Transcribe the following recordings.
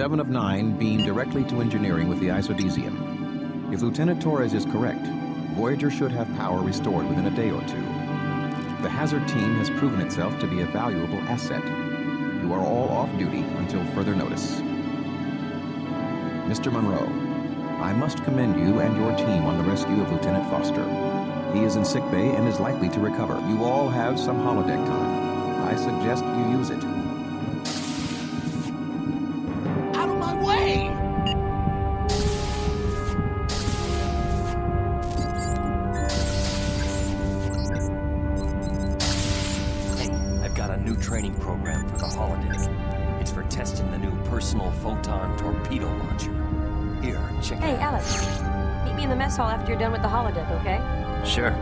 7 of 9 beam directly to engineering with the isodesium. If Lieutenant Torres is correct, Voyager should have power restored within a day or two. The Hazard team has proven itself to be a valuable asset. You are all off duty until further notice. Mr. Monroe, I must commend you and your team on the rescue of Lieutenant Foster. He is in sickbay and is likely to recover. You all have some holodeck time. I suggest you use it. Out of my way! Hey, I've got a new training program for the holodeck. It's for testing the new personal photon torpedo launcher. Here, check it out. Hey, Alex. Meet me in the mess hall after you're done with the holodeck, okay? Sure.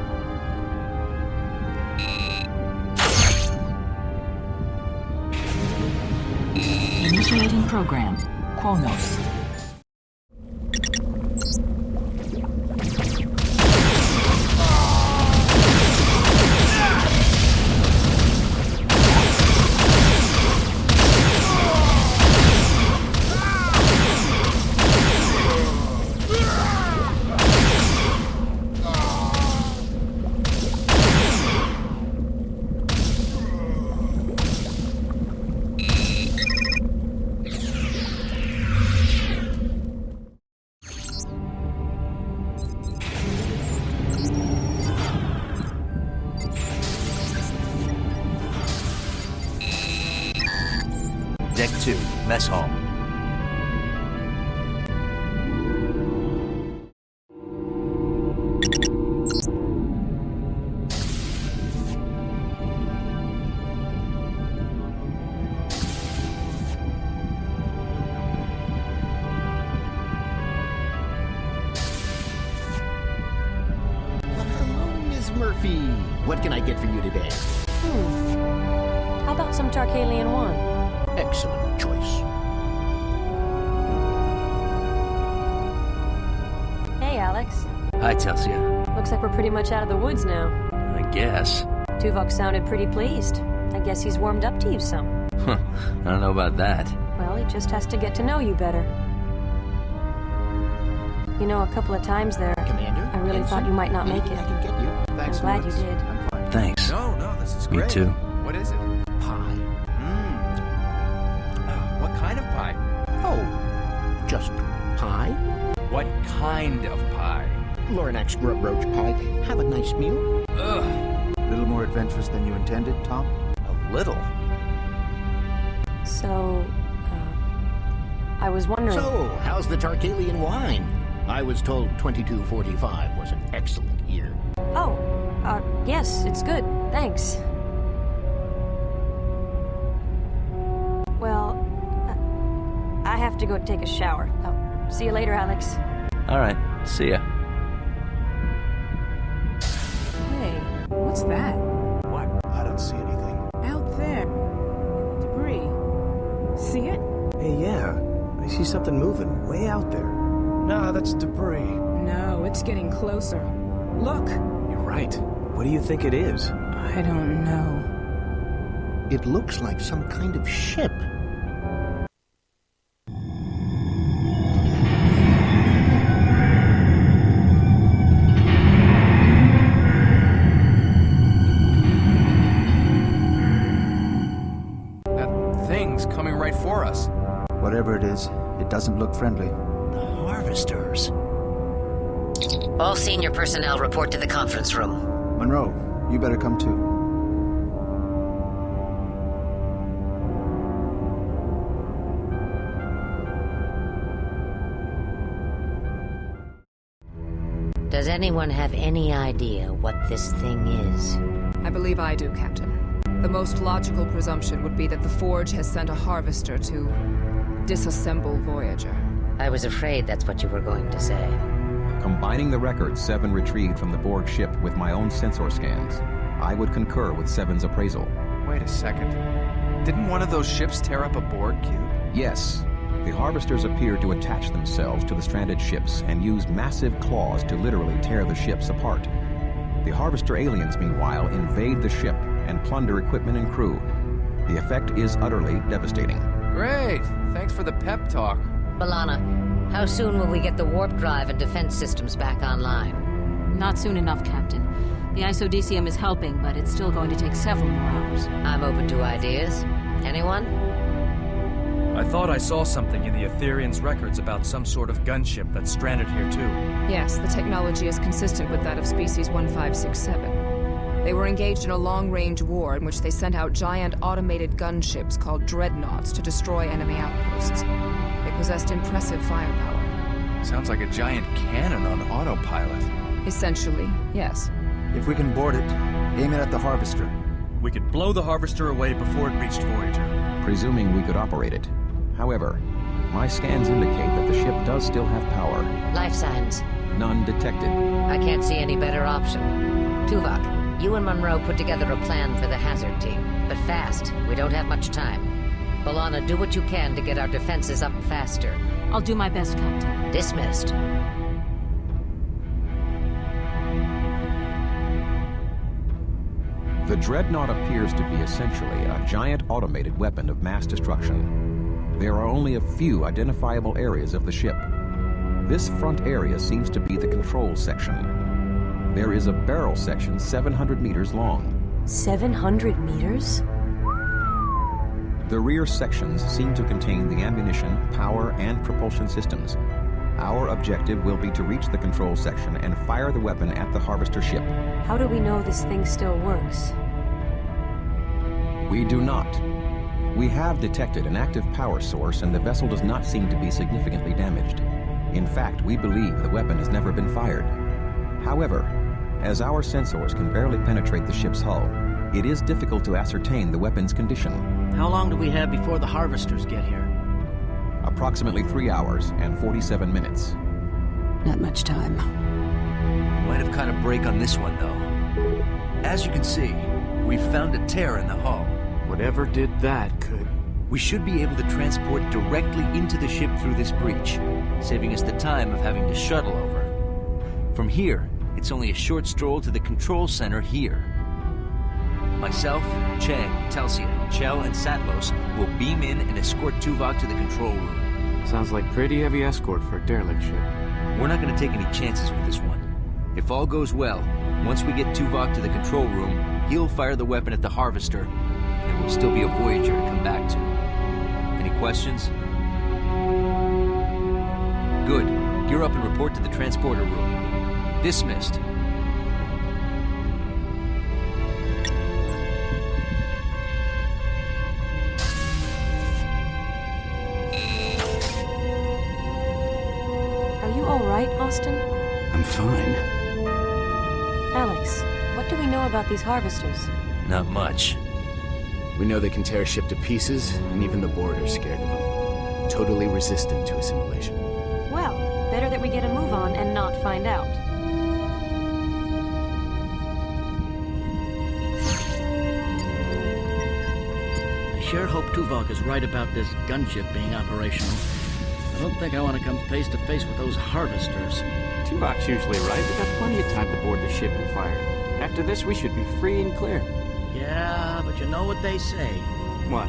Initiating program. Kronos. Deck 2, mess hall. Hello, Ms. Murphy. What can I get for you today? How about some Tarkalian wine? Excellent choice. Hey, Alex. Hi, Telsia. Looks like we're pretty much out of the woods now. I guess. Tuvok sounded pretty pleased. I guess he's warmed up to you some. I don't know about that. Well, he just has to get to know you better. You know, a couple of times there, Commander? I really thought you might not make it. I can get you. I'm glad you did. I'm fine. Thanks. No, this is Me great. too. What is it? Pie. What kind of pie? Oh, just pie? What kind of pie? Loranax grub roach pie. Have a nice meal. Ugh. A little more adventurous than you intended, Tom? A little. So, I was wondering... So, how's the Tarkalian wine? I was told 2245 was an excellent year. Oh, yes, it's good. Thanks. Well, I have to go take a shower. See you later, Alex. All right, see ya. Hey, what's that? What? I don't see anything. Out there. Debris. See it? Hey, yeah. I see something moving way out there. Nah, that's debris. No, it's getting closer. Look! You're right. What do you think it is? I don't know. It looks like some kind of ship. That thing's coming right for us. Whatever it is, it doesn't look friendly. The harvesters. All senior personnel report to the conference room. Monroe, you better come too. Does anyone have any idea what this thing is? I believe I do, Captain. The most logical presumption would be that the Forge has sent a harvester to disassemble Voyager. I was afraid that's what you were going to say. Combining the records Seven retrieved from the Borg ship with my own sensor scans, I would concur with Seven's appraisal. Wait a second. Didn't one of those ships tear up a Borg cube? Yes, the harvesters appeared to attach themselves to the stranded ships and use massive claws to literally tear the ships apart. The harvester aliens, meanwhile, invade the ship and plunder equipment and crew. The effect is utterly devastating. Great! Thanks for the pep talk. B'Elanna, how soon will we get the warp drive and defense systems back online? Not soon enough, Captain. The isodesium is helping, but it's still going to take several more hours. I'm open to ideas. Anyone? I thought I saw something in the Etherians' records about some sort of gunship that's stranded here too. Yes, the technology is consistent with that of species 1567. They were engaged in a long-range war in which they sent out giant automated gunships called dreadnoughts to destroy enemy outposts. They possessed impressive firepower. Sounds like a giant cannon on autopilot. Essentially, yes. If we can board it, aim it at the harvester. We could blow the harvester away before it reached Voyager. Presuming we could operate it. However, my scans indicate that the ship does still have power. Life signs. None detected. I can't see any better option. Tuvok, you and Monroe put together a plan for the hazard team. But fast. We don't have much time. B'Elanna, do what you can to get our defenses up faster. I'll do my best, Captain. Dismissed. The Dreadnought appears to be essentially a giant automated weapon of mass destruction. There are only a few identifiable areas of the ship. This front area seems to be the control section. There is a barrel section 700 meters long. 700 meters? The rear sections seem to contain the ammunition, power, and propulsion systems. Our objective will be to reach the control section and fire the weapon at the harvester ship. How do we know this thing still works? We do not. We have detected an active power source and the vessel does not seem to be significantly damaged. In fact, we believe the weapon has never been fired. However, as our sensors can barely penetrate the ship's hull, it is difficult to ascertain the weapon's condition. How long do we have before the harvesters get here? Approximately 3 hours and 47 minutes. Not much time. Might have caught a break on this one, though. As you can see, we've found a tear in the hull. Whatever did that could... We should be able to transport directly into the ship through this breach, saving us the time of having to shuttle over. From here, it's only a short stroll to the control center here. Myself, Chang, Telsia, Chell, and Satlos will beam in and escort Tuvok to the control room. Sounds like pretty heavy escort for a derelict ship. We're not going to take any chances with this one. If all goes well, once we get Tuvok to the control room, he'll fire the weapon at the harvester, and there will still be a Voyager to come back to. Any questions? Good. Gear up and report to the transporter room. Dismissed. Are you all right, Austin? I'm fine. Alex, what do we know about these harvesters? Not much. We know they can tear a ship to pieces, and even the board are scared of them. Totally resistant to assimilation. Well, better that we get a move on and not find out. I sure hope Tuvok is right about this gunship being operational. I don't think I want to come face to face with those harvesters. Tuvok's usually right. We've got plenty of time to board the ship and fire. After this, we should be free and clear. Yeah, but you know what they say. What?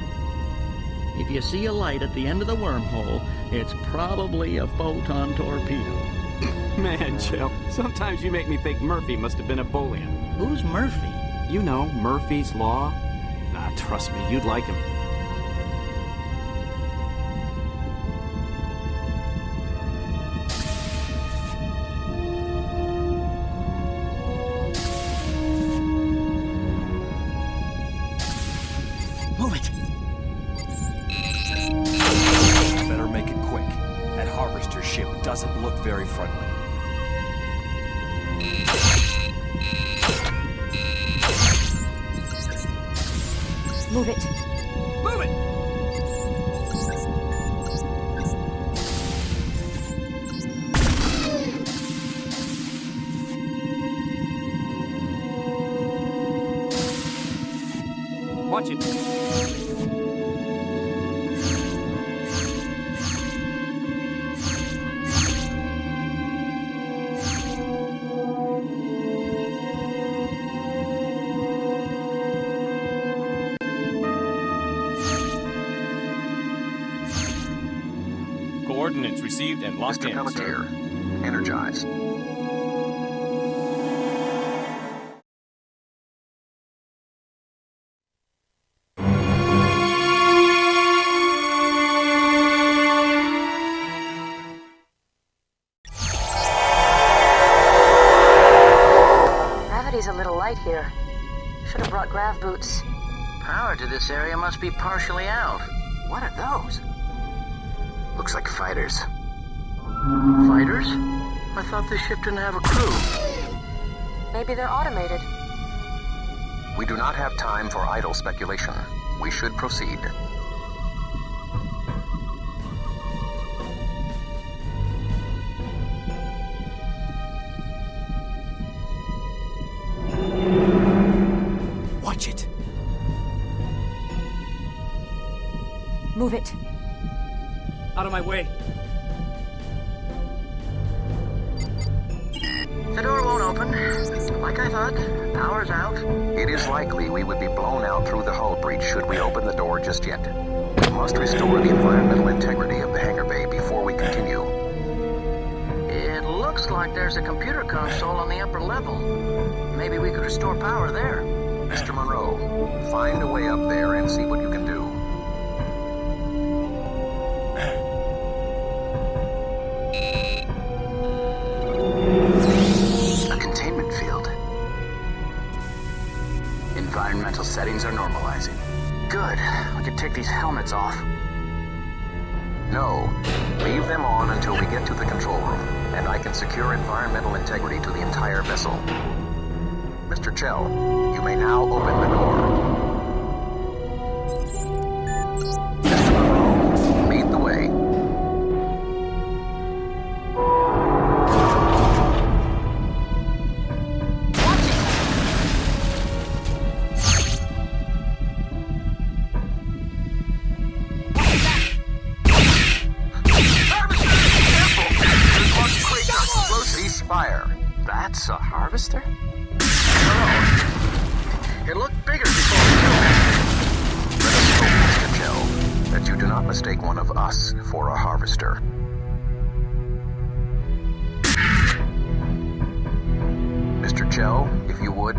If you see a light at the end of the wormhole, it's probably a photon torpedo. Man, Joe, sometimes you make me think Murphy must have been a Boolean. Who's Murphy? You know, Murphy's Law. Nah, trust me, you'd like him. Move it! Better make it quick. That harvester ship doesn't look very friendly. Move it. Move it! Watch it. Coordinates received and locked Mr. in, Pelletier, sir. energize. Gravity's a little light here. Should have brought grav boots. Power to this area must be partially out. What are those? Looks like fighters. Fighters? I thought this ship didn't have a crew. Maybe they're automated. We do not have time for idle speculation. We should proceed. Watch it. Move it. Out of my way. The door won't open. Like I thought, power's out. It is likely we would be blown out through the hull breach should we open the door just yet. We must restore the environmental integrity of the hangar bay before we continue. It looks like there's a computer console on the upper level. Maybe we could restore power there. Mr. Monroe, find a way up there and see what you can do. A containment field. Environmental settings are normalizing. Good. We can take these helmets off. No, leave them on until we get to the control room, and I can secure environmental integrity to the entire vessel. Mr. Chell, you may now open the door. Mr. Monroe, lead the way. Fire. That's a harvester? It looked bigger before we killed it. Let us hope, Mr. Chell, that you do not mistake one of us for a harvester. Mr. Chell, if you would.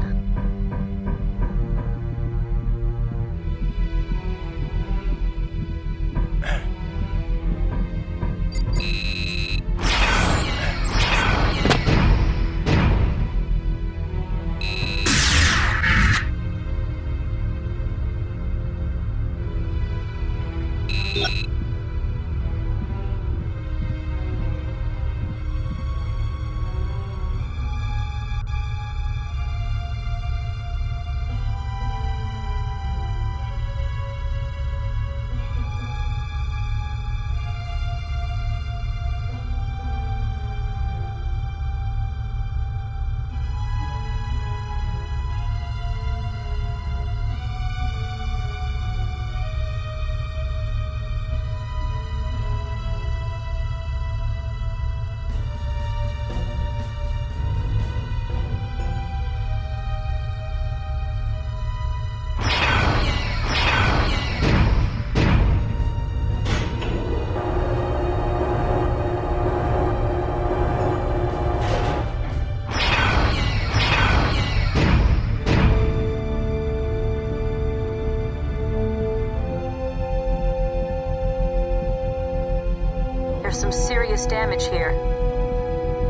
Some serious damage here.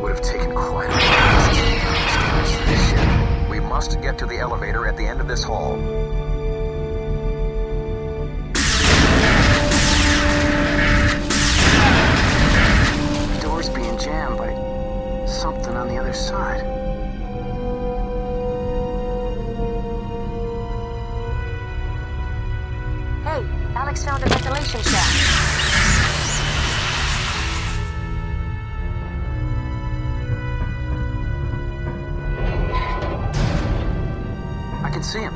Would have taken quite a while to take out this damage to this ship. We must get to the elevator at the end of this hall. The door's being jammed by something on the other side. Hey, Alex found a ventilation shaft. See him.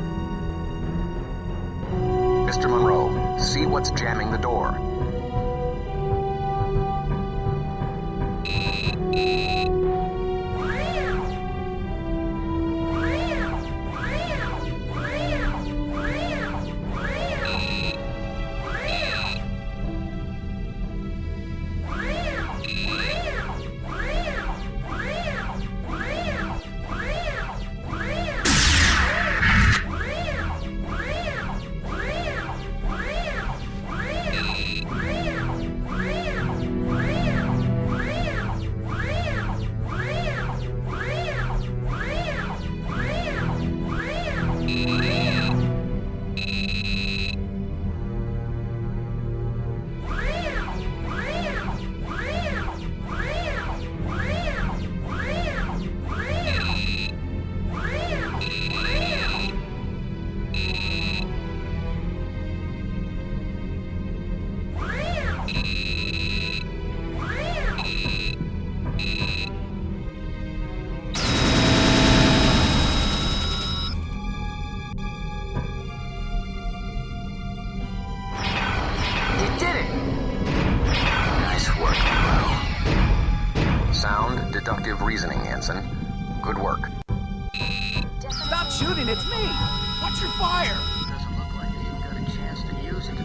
Mr. Monroe, see what's jamming the door. kidding, it's me! What's your fire? Doesn't look like they even got a chance to use it.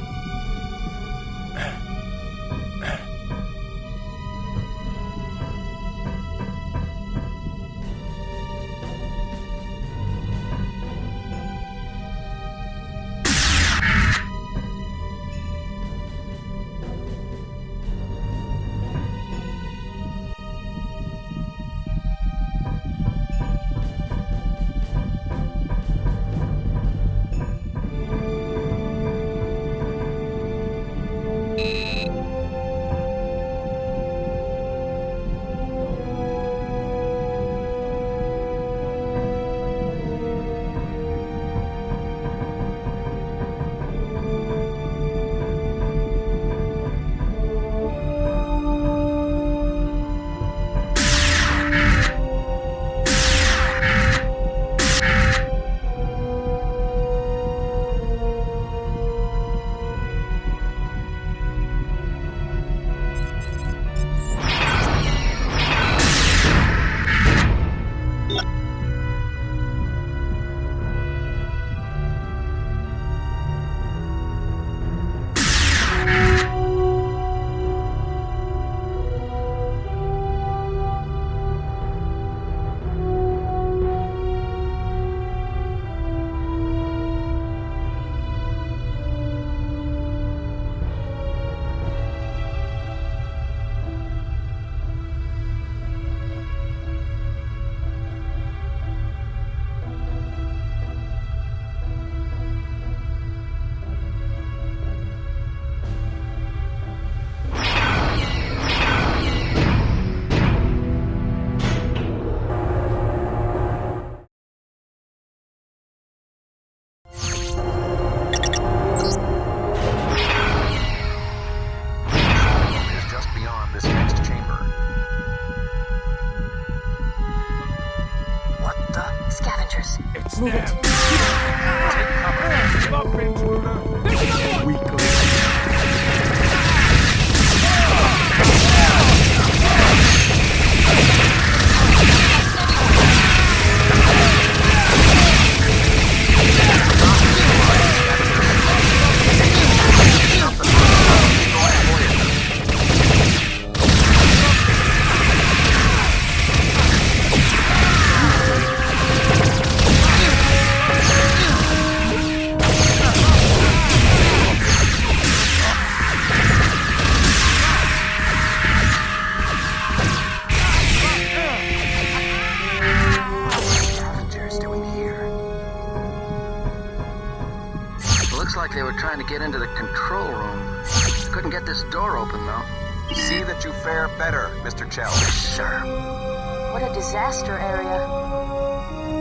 Move it. Take cover. Up, intruder. There's another one. We go. They were trying to get into the control room. Couldn't get this door open, though. See that you fare better, Mr. Chell. Yes, sir. What a disaster area.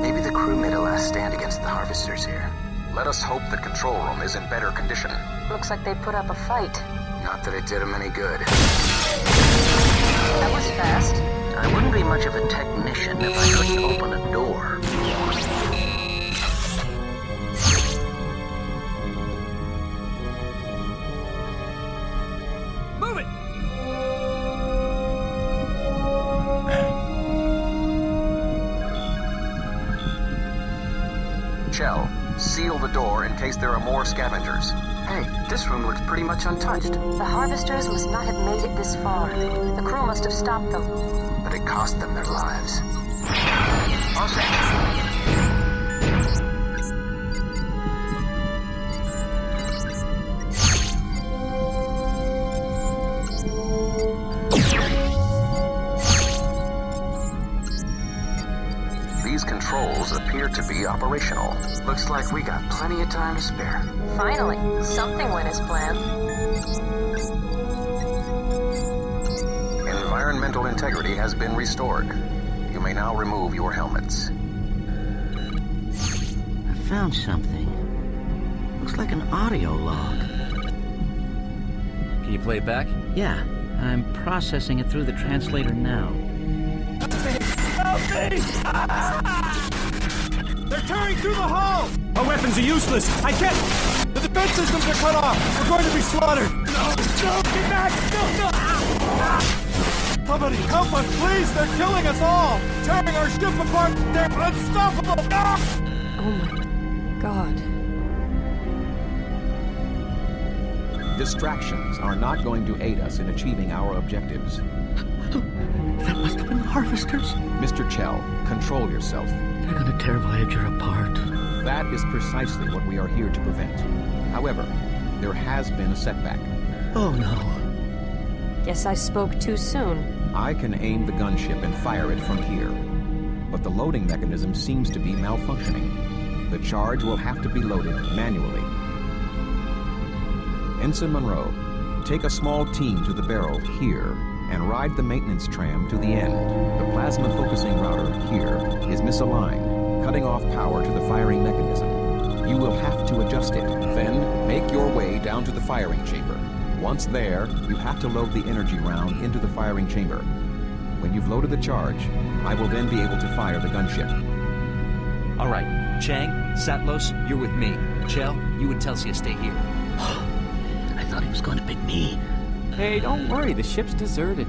Maybe the crew made a last stand against the harvesters here. Let us hope the control room is in better condition. Looks like they put up a fight. Not that it did them any good. That was fast. I wouldn't be much of a technician if I couldn't open a door. Chell, seal the door in case there are more scavengers. Hey, this room looks pretty much untouched. The harvesters must not have made it this far. The crew must have stopped them. But it cost them their lives. All set. These controls appear to be operational. Looks like we got plenty of time to spare. Finally, something went as planned. Environmental integrity has been restored. You may now remove your helmets. I found something. Looks like an audio log. Can you play it back? Yeah, I'm processing it through the translator now. They're tearing through the hull! Our weapons are useless! I can't... The defense systems are cut off! We're going to be slaughtered! No! Get back! No! Somebody help us, please! They're killing us all! Tearing our ship apart! They're unstoppable! Oh my god. Distractions are not going to aid us in achieving our objectives. That must have been harvesters. Mr. Chell, control yourself. They're gonna tear Voyager apart. That is precisely what we are here to prevent. However, there has been a setback. Oh no. Guess I spoke too soon. I can aim the gunship and fire it from here. But the loading mechanism seems to be malfunctioning. The charge will have to be loaded manually. Ensign Monroe, take a small team to the barrel here and ride the maintenance tram to the end. The plasma focusing router here is misaligned, cutting off power to the firing mechanism. You will have to adjust it. Then make your way down to the firing chamber. Once there, you have to load the energy round into the firing chamber. When you've loaded the charge, I will then be able to fire the gunship. All right, Chang, Satlos, you're with me. Chell, you and Telsia stay here. I thought he was going to pick me. Hey, don't worry. The ship's deserted.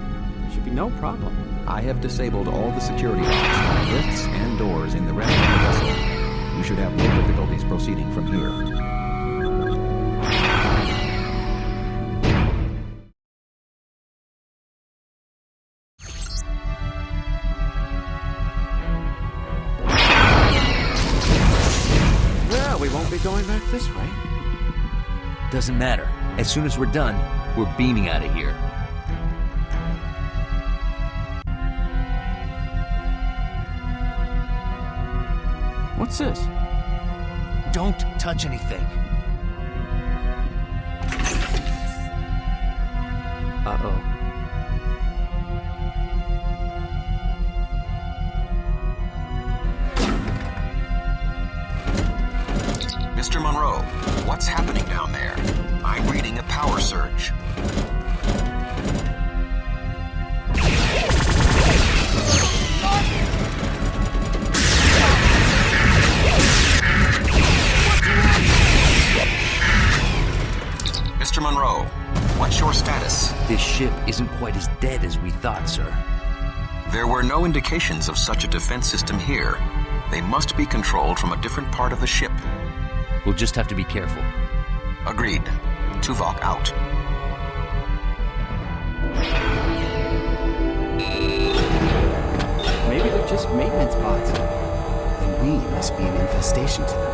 Should be no problem. I have disabled all the security locks, lifts, and doors in the rest of the vessel. You should have no difficulties proceeding from here. Well, we won't be going back this way. Doesn't matter. As soon as we're done, we're beaming out of here. What's this? Don't touch anything. Uh-oh. Mr. Monroe, what's happening down there? I'm reading a power surge. Mr. Monroe, what's your status? This ship isn't quite as dead as we thought, sir. There were no indications of such a defense system here. They must be controlled from a different part of the ship. We'll just have to be careful. Agreed. Tuvok out. Maybe they're just maintenance bots. Then we must be an infestation to them.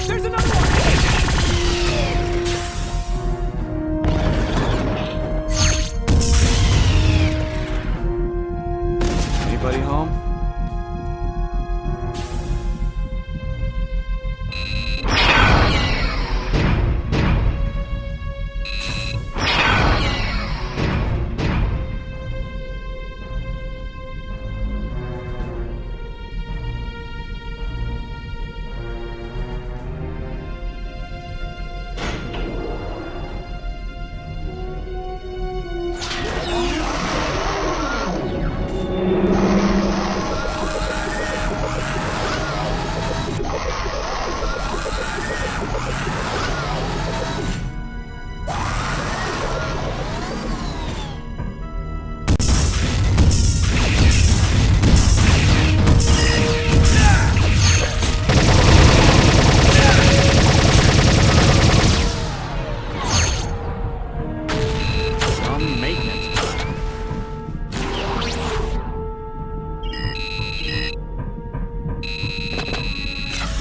There's another one! Anybody home?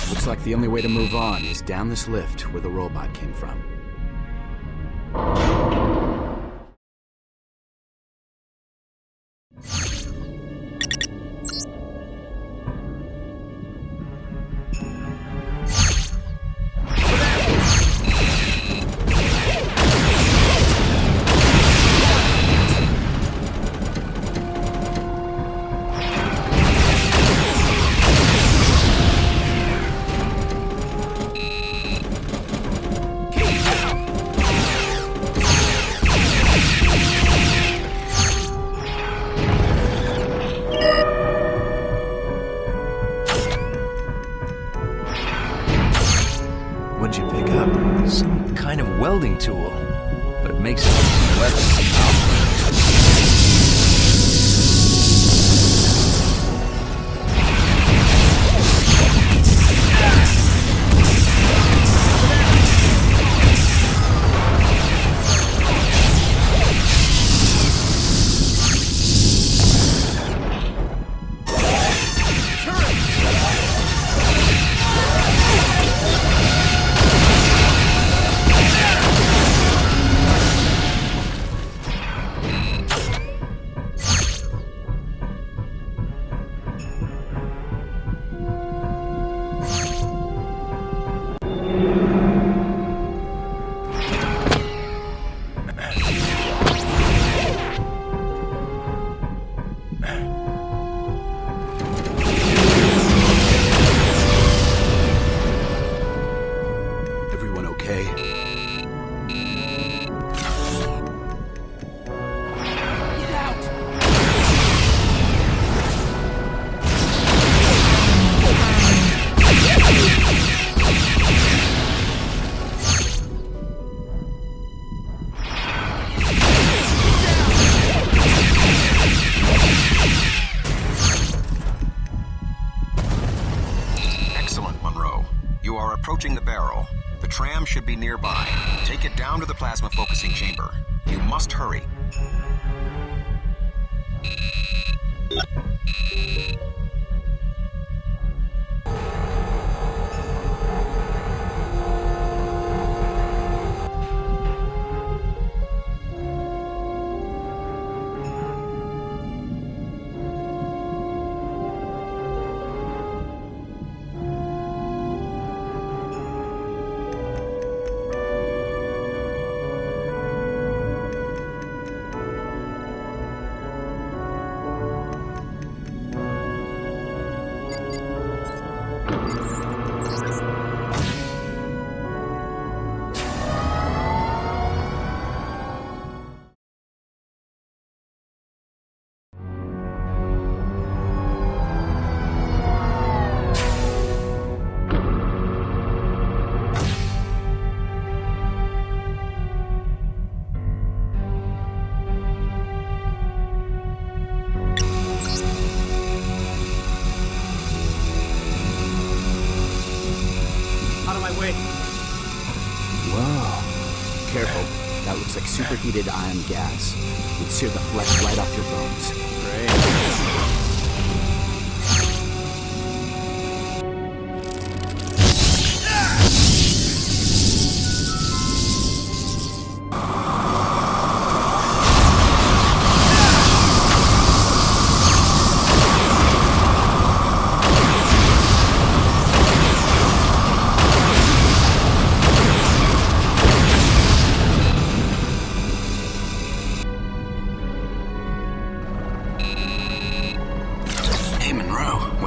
Looks like the only way to move on is down this lift where the robot came from. What'd you pick up? Some kind of welding tool, but it makes it a weapon. Approaching the barrel. The tram should be nearby. Take it down to the plasma focusing chamber. You must hurry. Whoa. Careful. That looks like superheated ion gas. Would sear the flesh right off your bones. Great.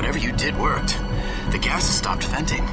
Whatever you did worked. The gas has stopped venting.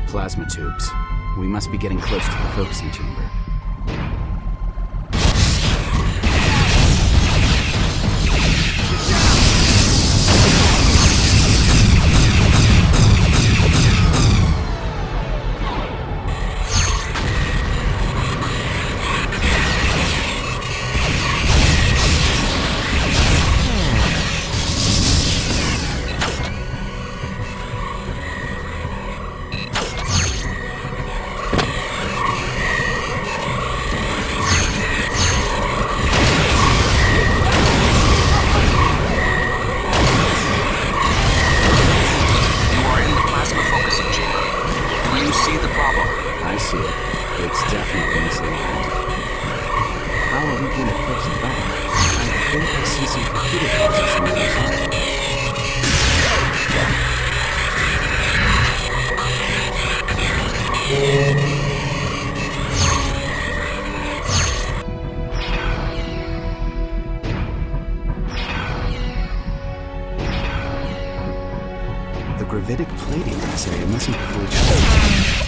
Plasma tubes. We must be getting close to the focusing chamber. The gravitic plating in this area mustn't be fully charged.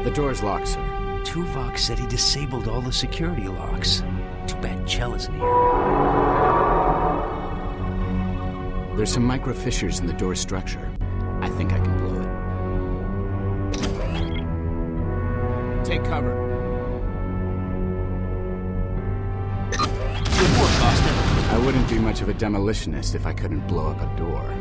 The door's locked, sir. Tuvok said he disabled all the security locks. Too bad Chell isn't here. There's some micro fissures in the door's structure. I think I can blow it. Take cover. Good work, Austin. I wouldn't be much of a demolitionist if I couldn't blow up a door.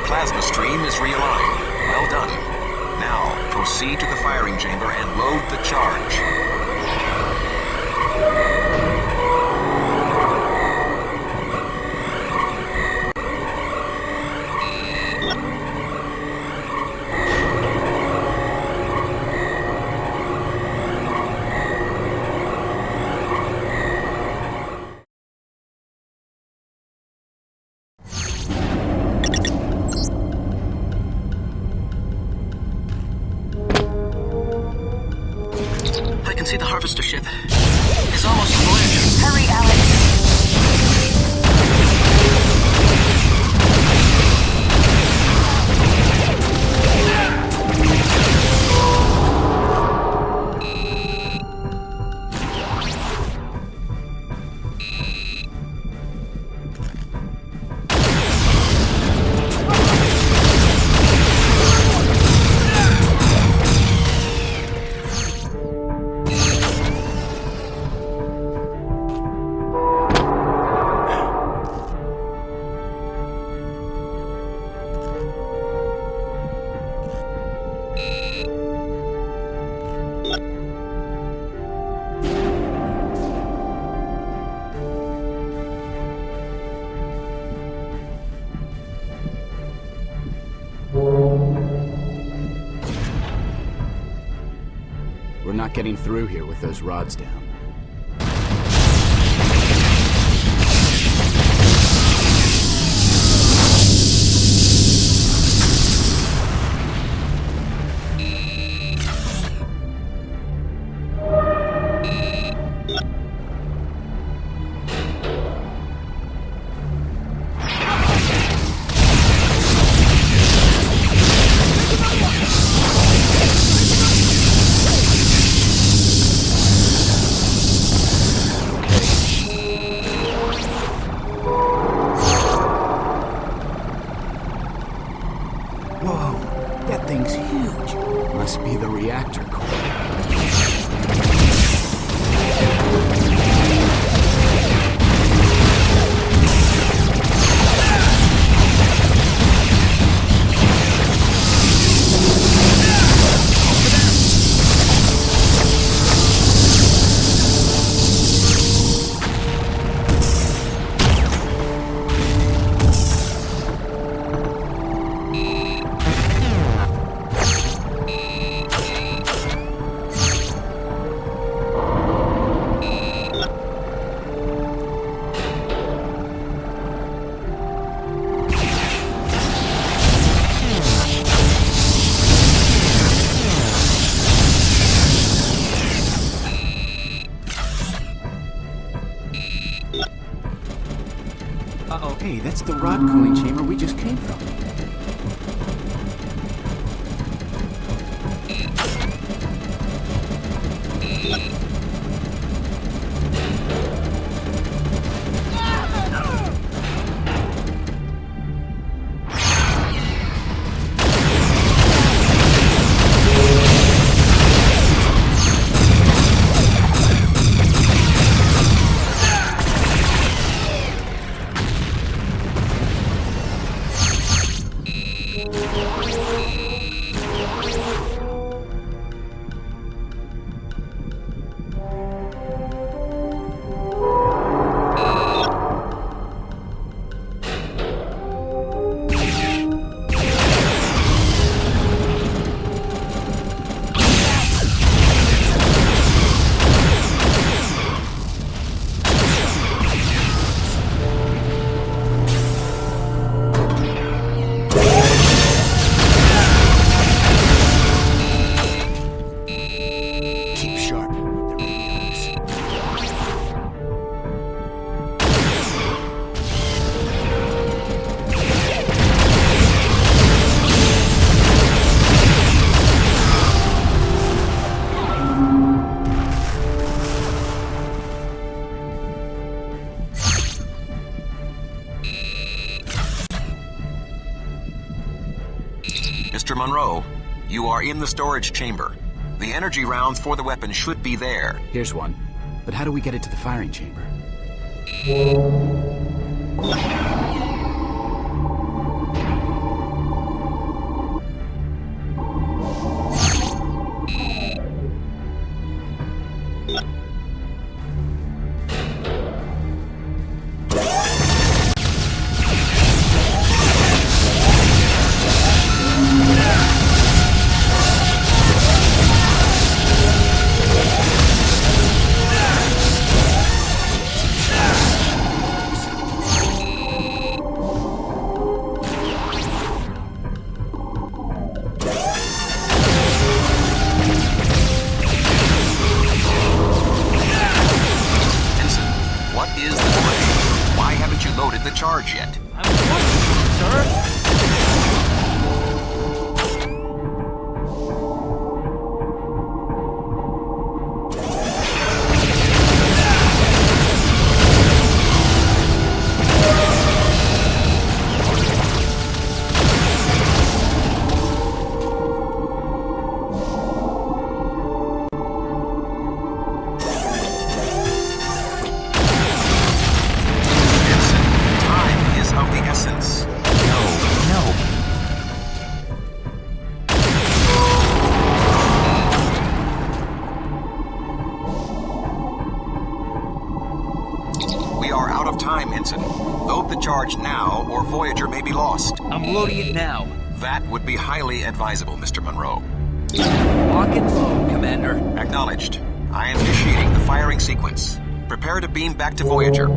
Plasma stream is realigned. Well done. Now, proceed to the firing chamber and load the charge. see the harvester ship. It's almost a Voyager. Hurry, Alex. We're not getting through here with those rods down. Whoa, that thing's huge. Must be the reactor core. Uh-oh, hey, that's the rod cooling chamber we just came from. Mr. Monroe, you are in the storage chamber. The energy rounds for the weapon should be there. Here's one. But how do we get it to the firing chamber? the charge now, or Voyager may be lost. I'm loading it now. That would be highly advisable, Mr. Monroe. Lock and load, Commander. Acknowledged. I am initiating the firing sequence. Prepare to beam back to Voyager.